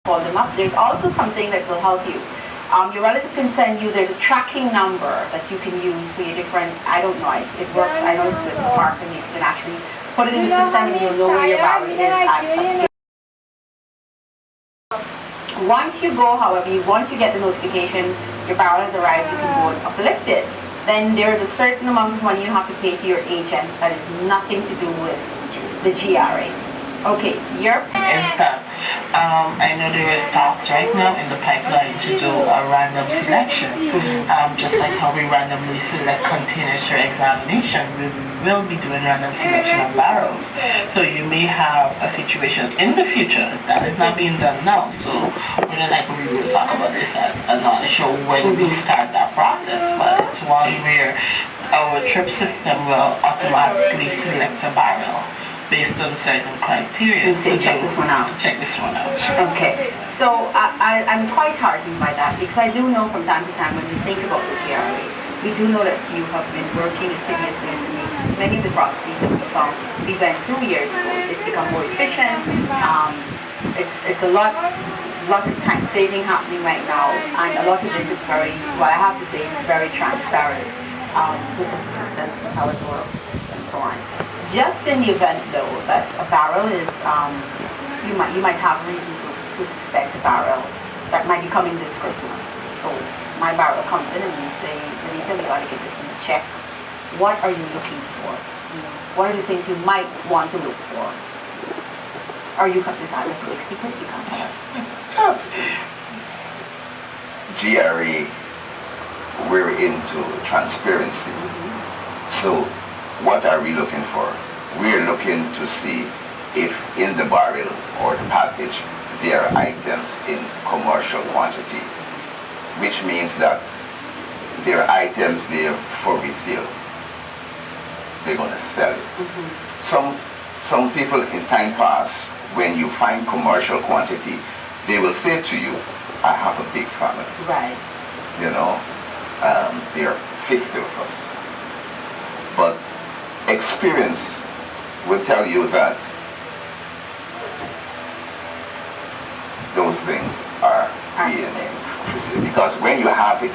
call them up. There's also something that will help you. Your relative can send you, there's a tracking number that you can use for your different, I don't know, it works, I know it's with the park, and you can actually put it in the system and you'll know where your barrel is at. Once you go, however, once you get the notification your barrel has arrived, you can go and uplift it. Then there's a certain amount of money you have to pay to your agent that is nothing to do with the GRA. Okay, your is that I know there is talks right now in the pipeline to do a random selection. Just like how we randomly select containers for examination, we will be doing random selection of barrels. So you may have a situation in the future that is not being done now. So we're not like we will talk about this at another show when we start that process. But it's one where our trip system will automatically select a barrel based on certain criteria. So check this one out. Check this one out. Okay, so I'm quite heartened by that, because I do know from time to time when we think about the GRA, we do know that you have been working assiduously to make many of the processes that we found we went through years ago. It's become more efficient. It's a lots of time saving happening right now, and a lot of it is very, well, I have to say, it's very transparent. This is the system, this is how it works, and so on. Just in the event, though, that a barrel is, you might have reason to suspect a barrel that might be coming this Christmas. So my barrel comes in and you say, Renita, we got to get this in check. What are you looking for? What are the things you might want to look for? Are you, is that a big secret? You can't tell us. Yes. GRA, we're into transparency. So what are we looking for? We're looking to see if in the barrel or the package there are items in commercial quantity, which means that there are items there for resale. They're going to sell it. Some people in time past, when you find commercial quantity, they will say to you, I have a big family. Right. You know, there are 50 of us. But experience will tell you that those things are being preserved. Because when you have it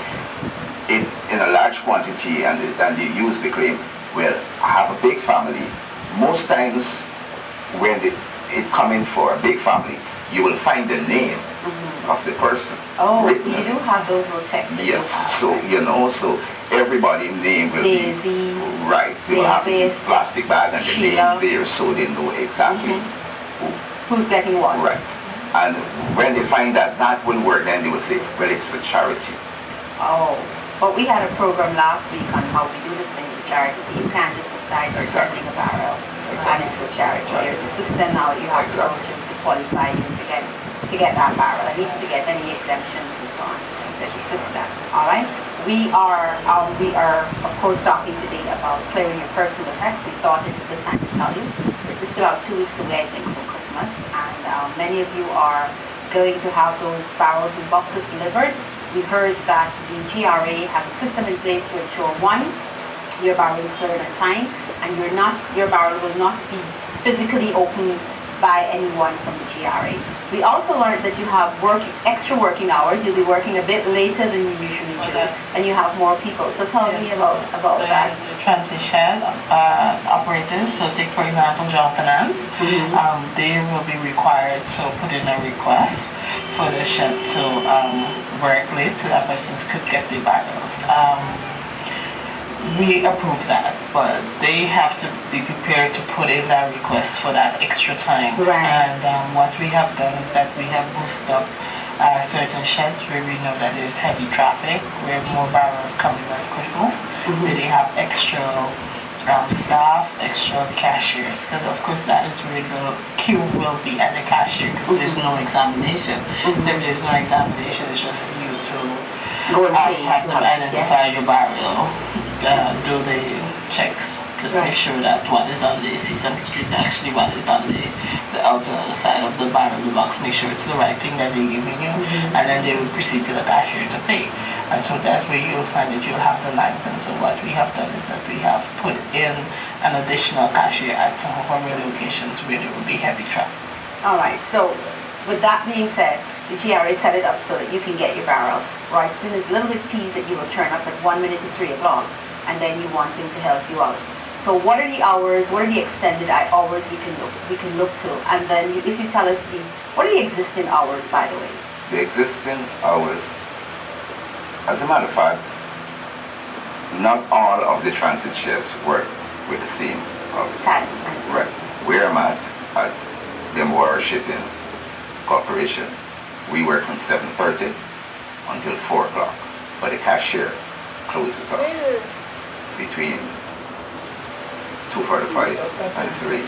in a large quantity and they use the claim, well, I have a big family, most times when it coming for a big family, you will find the name of the person. Oh, you do have those little texts. Yes, so you know, so everybody's name will Daisy, be right. They will have it in plastic bag and the name there, so they know exactly who's getting what. Right. And when they find that that wouldn't work, then they will say, well, it's for charity. Oh, but we had a program last week on how we do this thing for charity. So you can't just decide you're sending a barrel and it's for charity. Right. There's a system now that you have to go through to qualify you to get that barrel, and even to get any exemptions and so on. There's a system. All right. We are of course talking today about clearing your personal effects. We thought it's a good time to tell you. We're just about 2 weeks away, I think, from Christmas, and many of you are going to have those barrels and boxes delivered. We heard that the GRA has a system in place to ensure, one, your barrel is cleared on time, and your barrel will not be physically opened by anyone from the GRA. We also learned that you have extra working hours. You'll be working a bit later than you usually do, and you have more people. So tell me about that. The transition operators, so take for example John Finance, they will be required to put in a request for the shed to work late so that persons could get the barrels. We approve that, but they have to be prepared to put in that request for that extra time. Right. And what we have done is that we have boosted up certain sheds where we know that there's heavy traffic, where more barrels coming at Christmas, where they have extra staff, extra cashiers, because of course that is where the queue will be at the cashier, because there's no examination. If there's no examination, it's just you to have to identify your barrel, do the checks, just make sure that what is on the sesame street is actually what is on the outer side of the barrel, the box, make sure it's the right thing that they're giving you, and then they will proceed to the cashier to pay. And so that's where you'll find that you'll have the lines. And so what we have done is that we have put in an additional cashier at some of our locations where there will be heavy traffic. All right, so with that being said, the GRA set it up so that you can get your barrel. Royston is a little bit peeved that you will turn up at 1 minute to 3 o'clock, and then you want him to help you out. So what are the hours? What are the extended hours we can look to? And then if you tell us what are the existing hours, by the way? The existing hours, as a matter of fact, not all of the transit sheds work with the same hours. Time. Right. Where I'm at Demora Shipping Corporation, we work from 7:30 until 4 o'clock, but the cashier closes up between 2:45 and 3,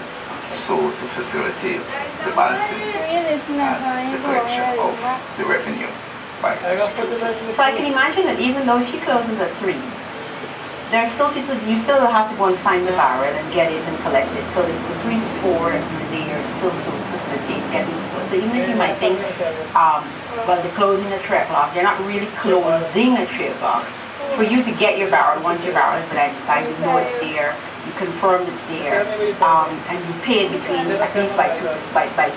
so to facilitate the balancing and the collection of the revenue by the security. So I can imagine that even though she closes at 3, there are still people, you still have to go and find the barrel and get it and collect it. So the 3 to 4 and they are still to facilitate getting people. So even if you might think, well, they're closing at 3 o'clock, they're not really closing at 3 o'clock. For you to get your barrel, once your barrel has been identified, you know it's there, you confirm it's there, and you pay it between at least by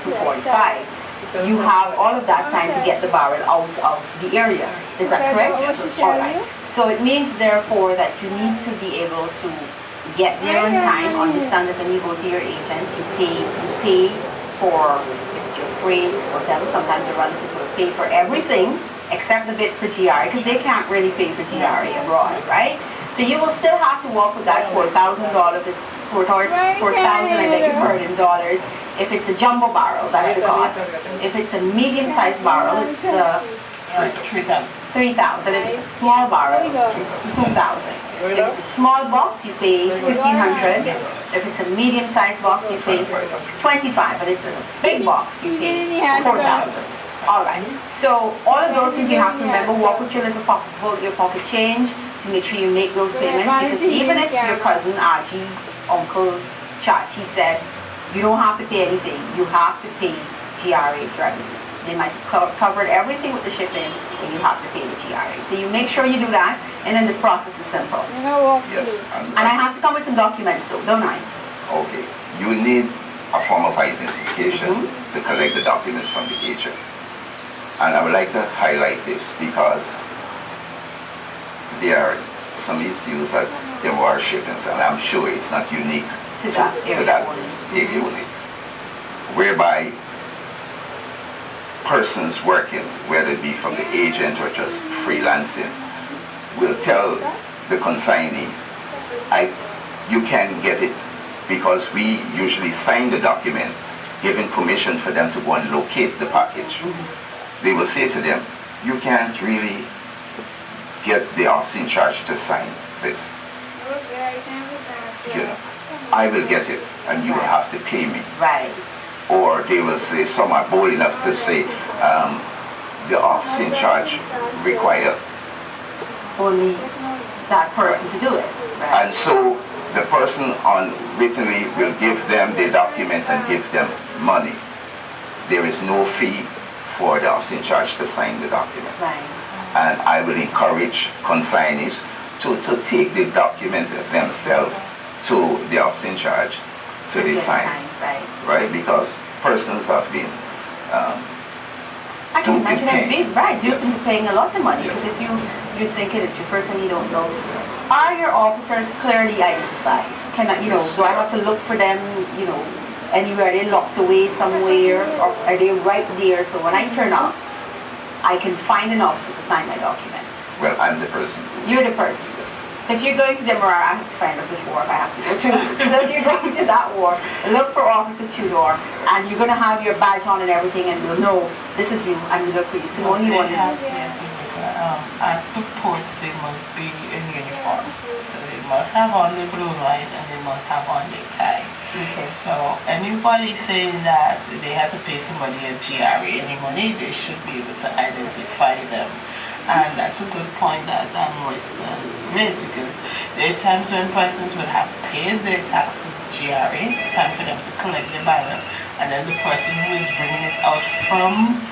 2:45. You have all of that time to get the barrel out of the area. Is that correct? All right. So it means therefore that you need to be able to get there on time. Understand that when you go to your agents, you pay for, if it's your freight, whatever. Sometimes your relatives will pay for everything except the bit for GRA, because they can't really pay for GRA abroad, right? So you will still have to walk with that $4,000, $4,000, I beg your pardon, dollars. If it's a jumbo barrel, that's the cost. If it's a medium-sized barrel, it's $3,000. If it's a small barrel, it's $2,000. If it's a small box, you pay $1,500. If it's a medium-sized box, you pay $25,000. But it's a big box, you pay $4,000. All right. So all of those things you have to remember. Walk with your little pocket change to make sure you make those payments. Because even if your cousin, Aji, uncle, Chachi said you don't have to pay anything, you have to pay GRA's revenue. They might have covered everything with the shipping, and you have to pay the GRA. So you make sure you do that, and then the process is simple. Yes. And I have to come with some documents though, don't I? Okay. You need a form of identification to collect the documents from the agent. And I would like to highlight this because there are some issues at Demora Shippings, and I'm sure it's not unique to that area only, whereby persons working, whether it be from the agent or just freelancing, will tell the consignee, you can get it, because we usually sign the document giving permission for them to go and locate the package. They will say to them, you can't really get the officer in charge to sign this. You know, I will get it and you will have to pay me. Right. Or they will say, some are bold enough to say, the officer in charge require only that person to do it. Right. And so the person unwittingly will give them the document and give them money. There is no fee for the officer in charge to sign the document. Right. And I will encourage consignees to take the document themselves to the officer in charge to be signed. Right? Because persons have been I can imagine that being right. You've Yes. been paying a lot of money, Yes. because if you think it's your first and you don't know, are your officers clearly identified? Can I, Yes. do I have to look for them, anywhere? Are they locked away somewhere, or are they right there? So when I turn up, I can find an officer to sign my document. Well, I'm the person. You're the person. Yes. So if you're going to Demerara, I have to find out which wharf I have to go to. So if you're going to that wharf, look for Officer Tudor, and you're going to have your badge on and everything, and you'll know this is you, and we look for you. Simone, you want to Yes, at the ports, they must be in uniform. So they must have on the blue light and they must have on their tie. Okay. So anybody saying that they have to pay somebody a GRA any money, they should be able to identify them. And that's a good point that Royston raised, because there are times when persons would have paid their tax to GRA, time for them to collect the barrel, and then the person who is bringing it out from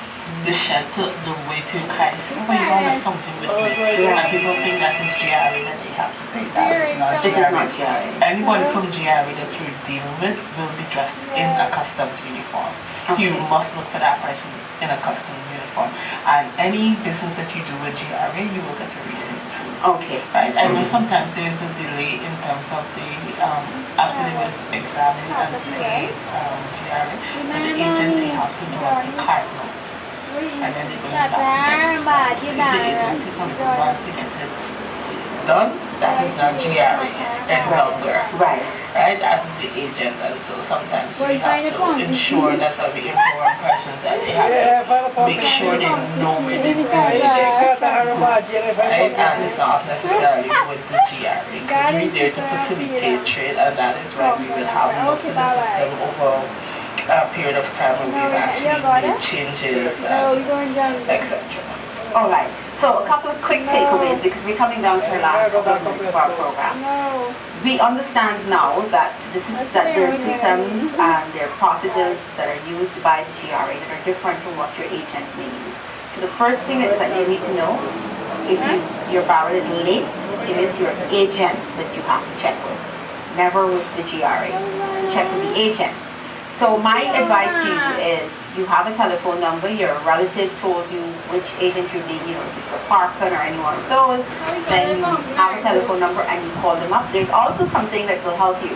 the shed to the way to kind of say, oh, you don't have something with me. And people think that is GRA that they have to pay. That is not This is not GRA. GRA. Anybody from GRA that you're dealing with will be dressed in a customs uniform. Okay. You must look for that person in a customs uniform. And any business that you do with GRA, you will get a receipt. Okay. Right? I know sometimes there's a delay in terms of the after they will examine and pay GRA, but the agent they have to know the card note. And then they will have to get it stamped. So if the agent becomes the one to get it done, that is not GRA any longer. Right. Right? That is the agent, and so sometimes we have to ensure that when we inform persons that they have to make sure they know where they're doing it. Right? And it's not necessarily with the GRA, because we're there to facilitate trade, and that is why we will have looked at the system over a period of time when we've actually made changes, etc. All right. So a couple of quick takeaways because we're coming down to the last couple of minutes of our program. We understand now that that there are systems and there are procedures that are used by the GRA that are different from what your agent may use. So the first thing is that you need to know if your barrel is late, it is your agent that you have to check with, never with the GRA. So check with the agent. So my advice to you is you have a telephone number, your relative told you which agent you're being, if it's the Parkin or any one of those, then you have a telephone number and you call them up. There's also something that will help you.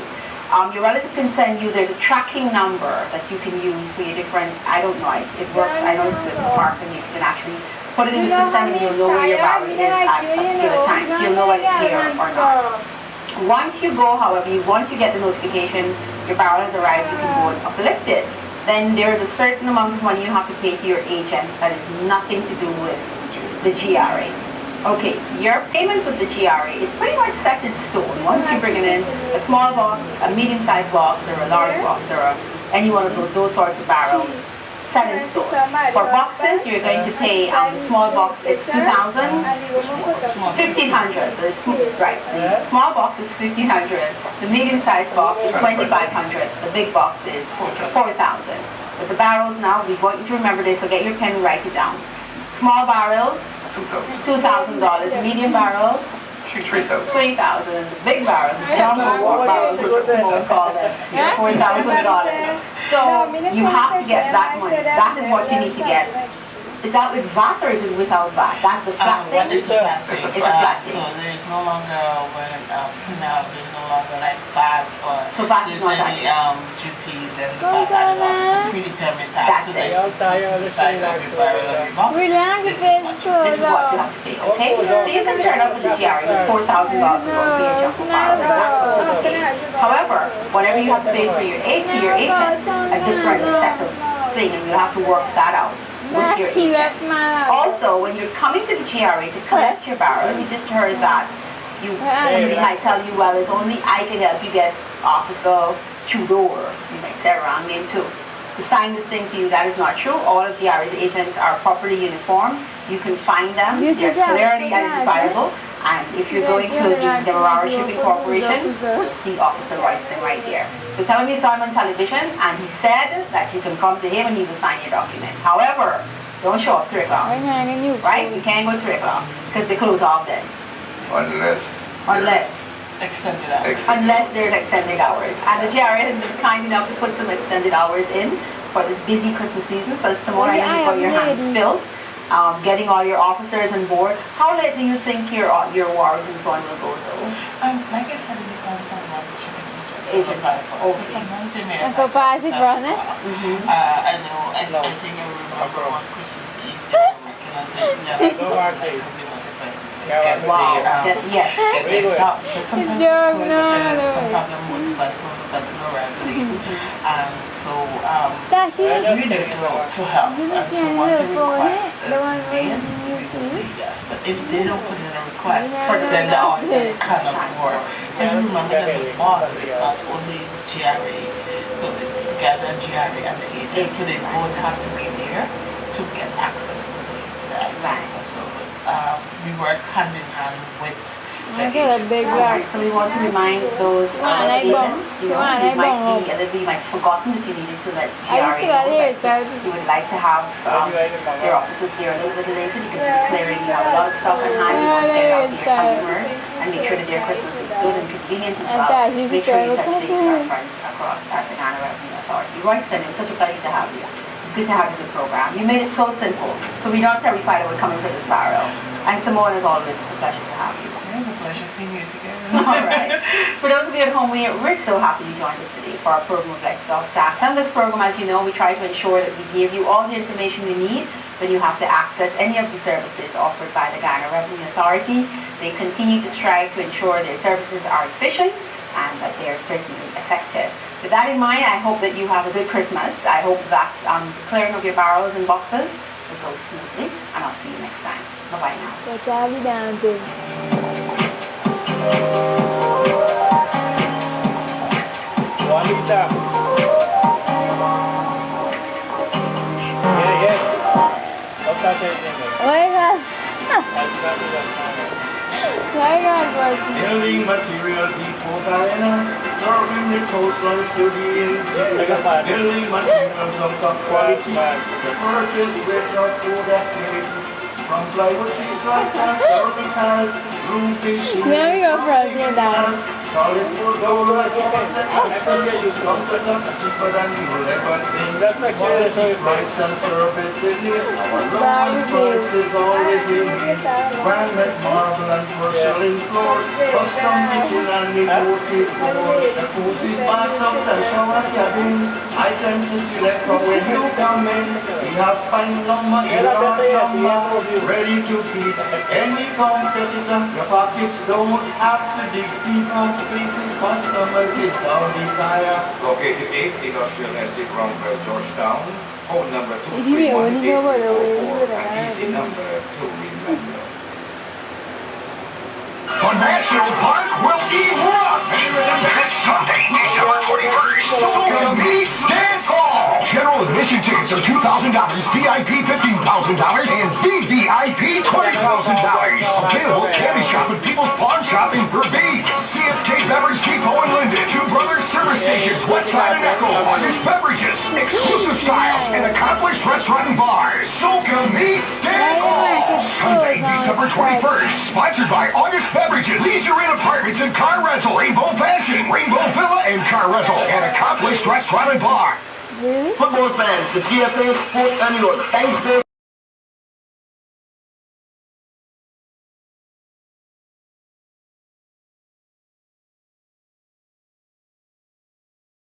Your relative can send you, there's a tracking number that you can use for your different, I don't know, it works, I know it's with the Parkin, you can actually put it in the system and you'll know where your barrel is at a particular time, so you'll know when it's here or not. Once you go, however, once you get the notification, your barrel has arrived, you can go and uplift it. Then there's a certain amount of money you have to pay to your agent that is nothing to do with the GRA. Okay, your payment with the GRA is pretty much set in stone. Once you bring it in, a small box, a medium-sized box, or a large box, or any one of those sorts of barrels, set in stone. For boxes, you're going to pay the small box, it's 2,000, 1,500. Right, the small box is 1,500. The medium-sized box is 2,500. The big box is 4,000. With the barrels now, we want you to remember this, so get your pen and write it down. Small barrels, $2,000. Medium barrels, $3,000. The big barrels, jumbo barrels, as people call them, $4,000. So you have to get that money. That is what you need to get. Is that with VAT or is it without VAT? That's the flat thing? It's a flat thing. It's a flat thing. So there's no longer, now there's no longer like VAT or so VAT is not any duties and VAT added on. It's a predetermined tax. So this is the size of your barrel every month. This is what you have to pay, okay? So you can turn up with the GRA with $4,000 for your jumbo barrel, and that's okay. However, whatever you have to pay for your agent is a different set of thing, and you have to work that out with your agent. Also, when you're coming to the GRA to collect your barrel, you just heard that somebody might tell you, well, it's only I can help you get Officer Tudor, you might say a wrong name too, to sign this thing for you. That is not true. All of GRA's agents are properly uniformed. You can find them. They're clearly identifiable. And if you're going to the Demerara Shipping Corporation, you'll see Officer Royston right here. So tell him you saw him on television, and he said that you can come to him and he will sign your document. However, don't show up 3 o'clock. Right? You can't go 3 o'clock because they close off then. Unless extended hours. Unless there's extended hours. And the GRA has been kind enough to put some extended hours in for this busy Christmas season. So Simone, I know you've got your hands filled. Getting all your officers on board. How late do you think your wars and so on will go though? Like I said, it depends on what the shipping agent. So sometimes they may have I think I remember on Christmas Eve they were working on get their stuff. Because sometimes of course there's some problem with the vessel arriving. So we need to help. And so once a request is made, we will say yes. But if they don't put in a request, then the officers cannot work. Because remember that the model is not only GRA, so it's together GRA and the agent, so they both have to be there to get access to the items. So we work hand in hand with the Okay, a agents. big Alright, rock. so we want to remind those Come on, I bong. agents, you know, Come on, I you might bong be a little bit, you might have forgotten that you needed to let I GRA used to go know there, that so you would like to have their offices there a little bit later because you're clearing, you have a lot of stuff on hand, you want to get it out to your customers and make sure that their Christmas is good and convenient as well. Make sure you touch base with our friends across at the Guyana Revenue Authority. Royston, it was such a pleasure to have you. It's good to have you in the program. You made it so simple, so we're not terrified of it coming for this barrel. And Simone, as always, it's a pleasure to have you. It was a pleasure seeing you together. All right. For those of you at home, we're so happy you joined us today for our program of Livestock Tax. And this program, as you know, we try to ensure that we give you all the information you need when you have to access any of the services offered by the Guyana Revenue Authority. They continue to strive to ensure their services are efficient and that they are certainly effective. With that in mind, I hope that you have a good Christmas. I hope that the clearing of your barrels and boxes will go smoothly, and I'll see you next time. Bye-bye now. But I'll be down there. Juanita. Yeah. What's that taking? Oh my God. That's not me, that's not it. Oh my God, Martin. Building material depot Guyana, serving the coastlines to the interior. Building materials of top quality, the purchase with your food activity. From plywood sheet like that, serving tiles, roofing sheet, There we go, President Down. solid wood doors, faucets, accessories, comfort up cheaper than you will ever think. That's like Quality, price and service they live. Our lowest prices always remain. Granite, marble and porcelain floors, custom kitchen and imported doors, jacuzzis, bathtubs and shower cabins. Items to select from when you come in. We have fine lumber, lumber, ready to beat any competitor. Your pockets don't have to dig deeper. Pleasing customers is our desire. Located 8 Industrial Estate, Roundville, Georgetown. Phone number If you be owning your water, 231-8444 we'll do and that. easy number 2 remember. The National Park will erupt this Sunday, December 21st. Soca Me Stand Fall. General admission tickets are $2,000, VIP $15,000, and VVIP $20,000. Available candy shop and People's Pawn Shop in Berbice. CFK Beverage Depot in Linden. Two Brothers Service Stations, Westside and Echo. August Beverages, exclusive styles, and accomplished restaurant and bars. Soca Me Stand Fall. Sunday, December 21st. Sponsored by August Beverages, Leisure Inn Apartments and Car Rental, Rainbow Fashion, Rainbow Villa and Car Rental, and accomplished restaurant and bar. Really? Football fans, the GFA's 4th annual Thanksgiving